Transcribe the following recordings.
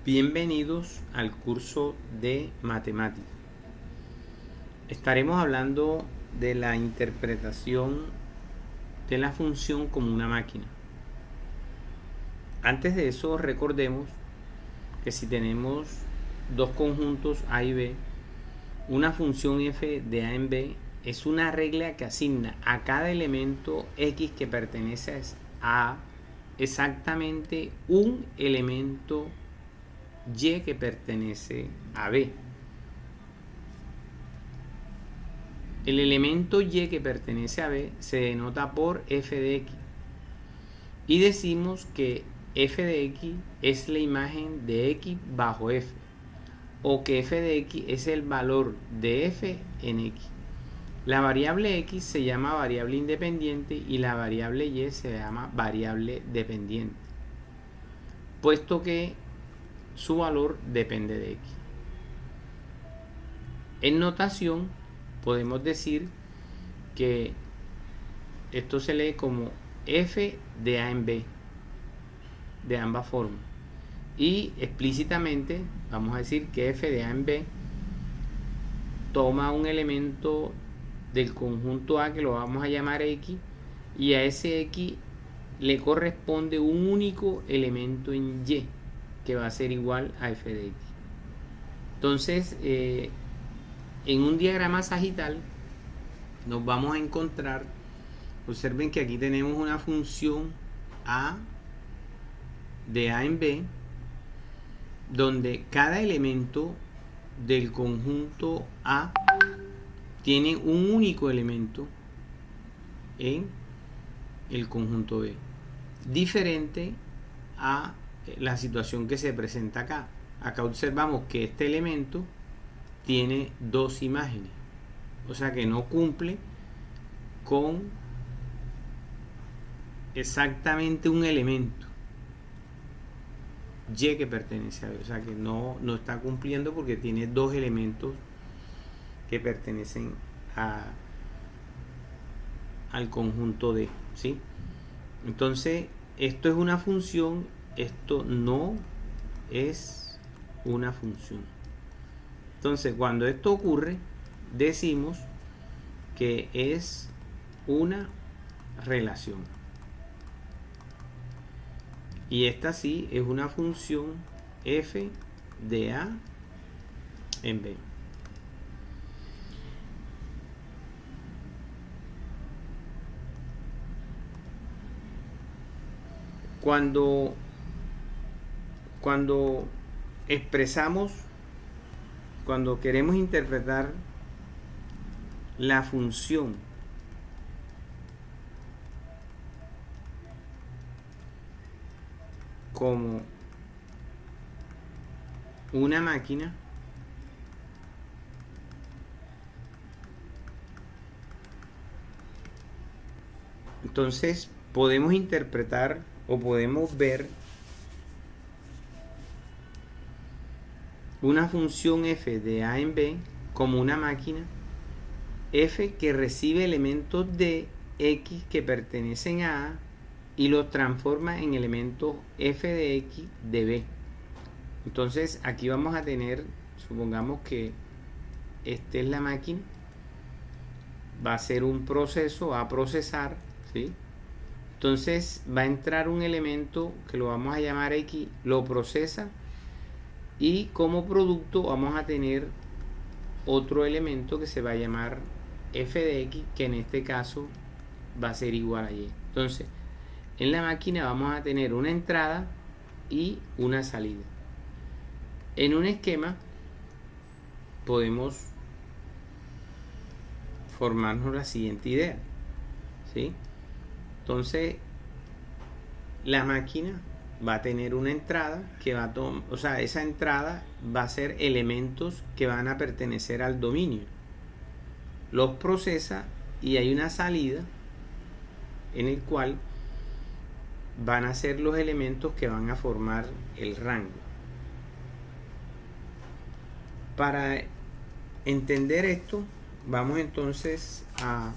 Bienvenidos al curso de matemáticas. Estaremos hablando de la interpretación de la función como una máquina. Antes de eso, recordemos que si tenemos dos conjuntos A y B, una función f de A en B es una regla que asigna a cada elemento x que pertenece a exactamente un elemento y que pertenece a B. El elemento y que pertenece a B se denota por f de x y decimos que f de x es la imagen de x bajo f, o que f de x es el valor de f en x. La variable x se llama variable independiente y la variable y se llama variable dependiente, puesto que su valor depende de x. En notación podemos decir que esto se lee como f de A en B, de ambas formas. Y explícitamente vamos a decir que f de A en B toma un elemento del conjunto A que lo vamos a llamar x, y a ese x le corresponde un único elemento en y que va a ser igual a f de x. Entonces, en un diagrama sagital nos vamos a encontrar, observen que aquí tenemos una función A de A en B, donde cada elemento del conjunto A tiene un único elemento en el conjunto B, diferente a la situación que se presenta acá. Acá observamos que este elemento tiene dos imágenes, o sea que no cumple con exactamente un elemento y que pertenece a B, o sea que no está cumpliendo porque tiene dos elementos que pertenecen al conjunto D, ¿sí? Entonces, esto es una función, esto no es una función. Entonces, cuando esto ocurre, decimos que es una relación. Y esta sí es una función f de A en B. Cuando expresamos, cuando queremos interpretar la función como una máquina, entonces podemos interpretar o podemos ver una función f de A en B como una máquina f que recibe elementos de x que pertenecen a A y los transforma en elementos f de x de B. Entonces aquí vamos a tener, supongamos que esta es la máquina, va a ser un proceso, va a procesar, ¿sí? Entonces va a entrar un elemento que lo vamos a llamar x, lo procesa, y como producto vamos a tener otro elemento que se va a llamar f de x, que en este caso va a ser igual a y. Entonces, en la máquina vamos a tener una entrada y una salida. En un esquema podemos formarnos la siguiente idea, ¿sí? Entonces, la máquina va a tener una entrada que va a tomar, o sea, esa entrada va a ser elementos que van a pertenecer al dominio. Los procesa y hay una salida en el cual van a ser los elementos que van a formar el rango. Para entender esto, vamos entonces a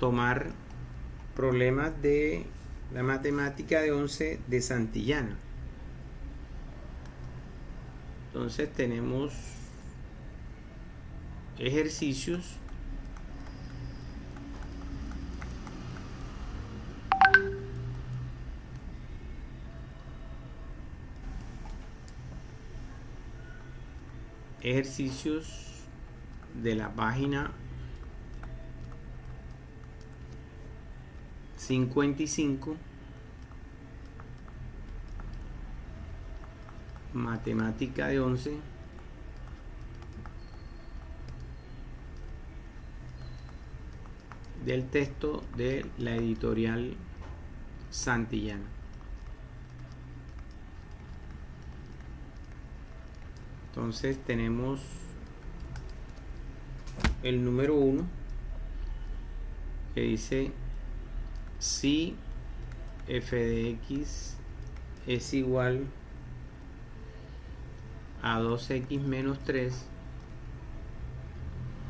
tomar problemas de la matemática de 11 de Santillana. Entonces tenemos ejercicios de la página 55, matemática de 11, del texto de la editorial Santillana. Entonces tenemos el número 1 que dice: si f de x es igual a 2x menos 3,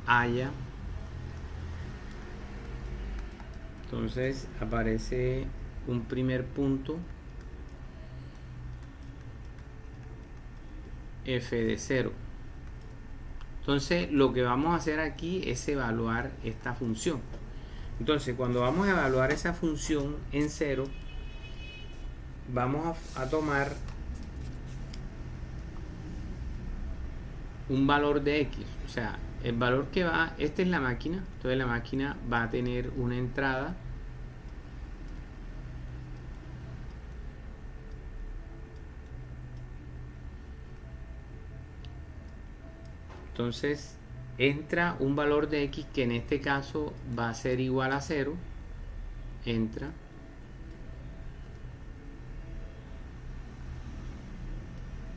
haya. Entonces aparece un primer punto, f de 0. Entonces lo que vamos a hacer aquí es evaluar esta función. Entonces cuando vamos a evaluar esa función en 0, vamos a tomar un valor de x, o sea, el valor que va, esta es la máquina, entonces la máquina va a tener una entrada entonces entra un valor de x que en este caso va a ser igual a 0, entra,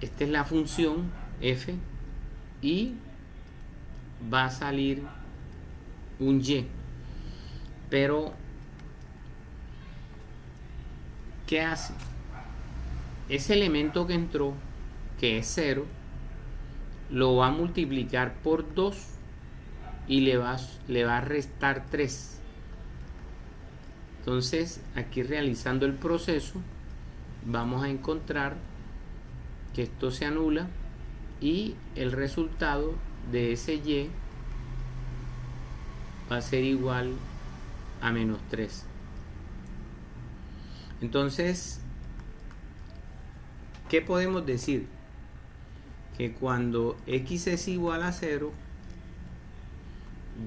esta es la función f y va a salir un y, pero ¿qué hace? Ese elemento que entró, que es 0, lo va a multiplicar por 2 y le va a restar 3. Entonces aquí realizando el proceso vamos a encontrar que esto se anula y el resultado de ese y va a ser igual a menos 3. Entonces, ¿qué podemos decir? Que cuando x es igual a 0,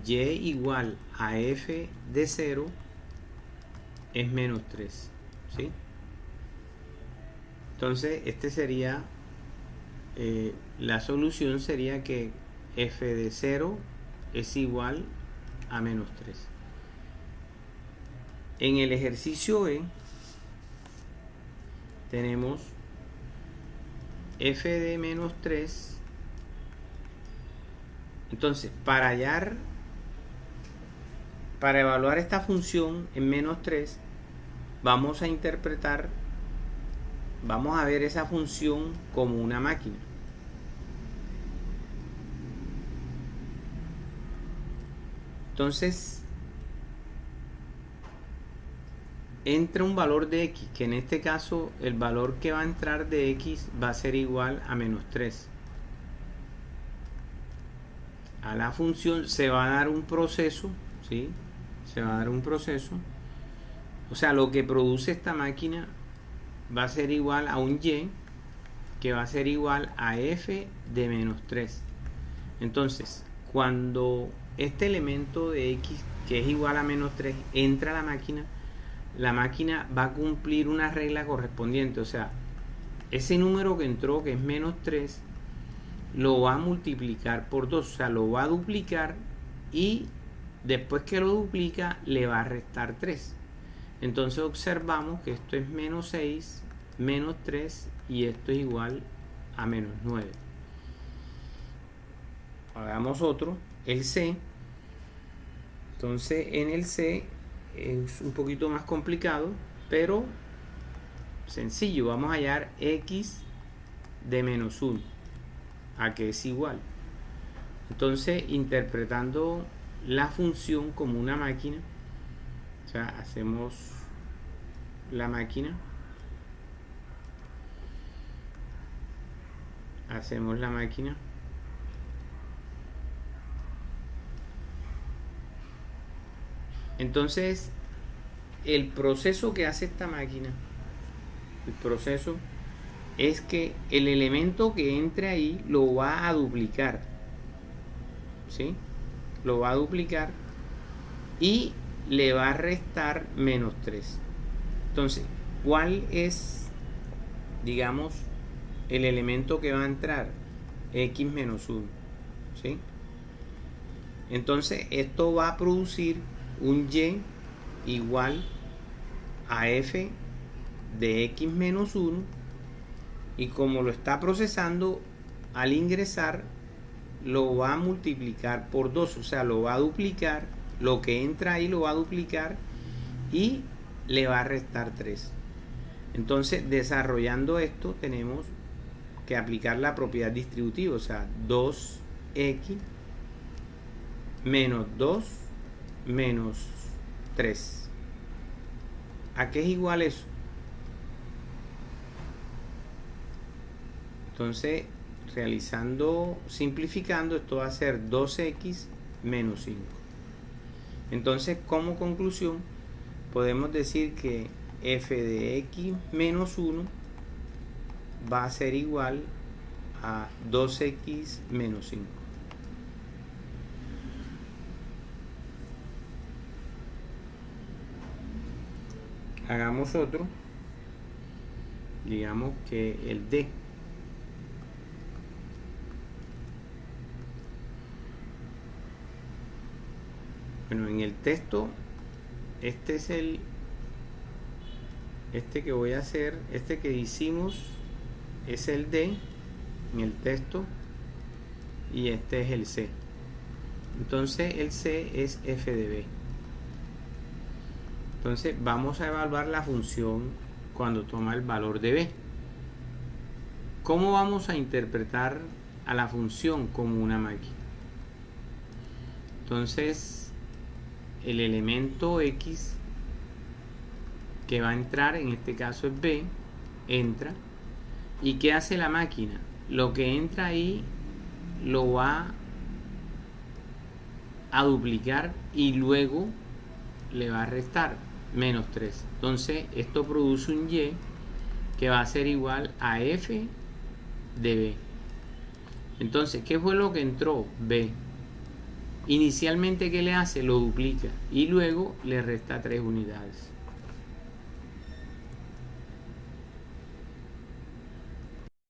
y igual a f de 0 es menos 3, ¿sí? Entonces este sería la solución, sería que f de 0 es igual a menos 3. En el ejercicio E tenemos f de menos 3. Entonces para evaluar esta función en menos 3, vamos a ver esa función como una máquina. Entonces entra un valor de x, que en este caso el valor que va a entrar de x va a ser igual a menos 3. A la función se va a dar un proceso, ¿sí? Se va a dar un proceso. O sea, lo que produce esta máquina va a ser igual a un y, que va a ser igual a f de menos 3. Entonces, cuando este elemento de x, que es igual a menos 3, entra a la máquina va a cumplir una regla correspondiente. O sea, ese número que entró, que es menos 3, lo va a multiplicar por 2, o sea, lo va a duplicar y después que lo duplica le va a restar 3. Entonces observamos que esto es menos 6, menos 3 y esto es igual a menos 9. Hagamos otro, el C. Entonces en el C es un poquito más complicado, pero sencillo. Vamos a hallar x de menos 1, a que es igual. Entonces, interpretando la función como una máquina, O sea, hacemos la máquina. Hacemos la máquina. Entonces, el proceso que hace esta máquina, el proceso es que el elemento que entre ahí lo va a duplicar, ¿sí? Lo va a duplicar y le va a restar menos 3. Entonces, ¿cuál es, digamos, el elemento que va a entrar? X menos 1, ¿sí? Entonces, esto va a producir un y igual a f de x menos 1, y como lo está procesando, al ingresar lo va a multiplicar por 2, o sea, lo va a duplicar, lo que entra ahí lo va a duplicar y le va a restar 3. Entonces, desarrollando esto, tenemos que aplicar la propiedad distributiva, o sea, 2x menos 2 menos 3. ¿A qué es igual eso? Entonces, simplificando, esto va a ser 2x menos 5. Entonces, como conclusión, podemos decir que f de x menos 1 va a ser igual a 2x menos 5. Hagamos otro, digamos que el D. Bueno, en el texto, este es este que voy a hacer, este que hicimos es el D en el texto, y este es el C. Entonces el C es f de b. Entonces vamos a evaluar la función cuando toma el valor de b. ¿Cómo vamos a interpretar a la función como una máquina? Entonces, el elemento x que va a entrar, en este caso es b, entra. ¿Y qué hace la máquina? Lo que entra ahí lo va a duplicar y luego le va a restar menos 3. Entonces esto produce un y que va a ser igual a f de b. Entonces, ¿qué fue lo que entró? B. Inicialmente, ¿qué le hace? Lo duplica y luego le resta 3 unidades.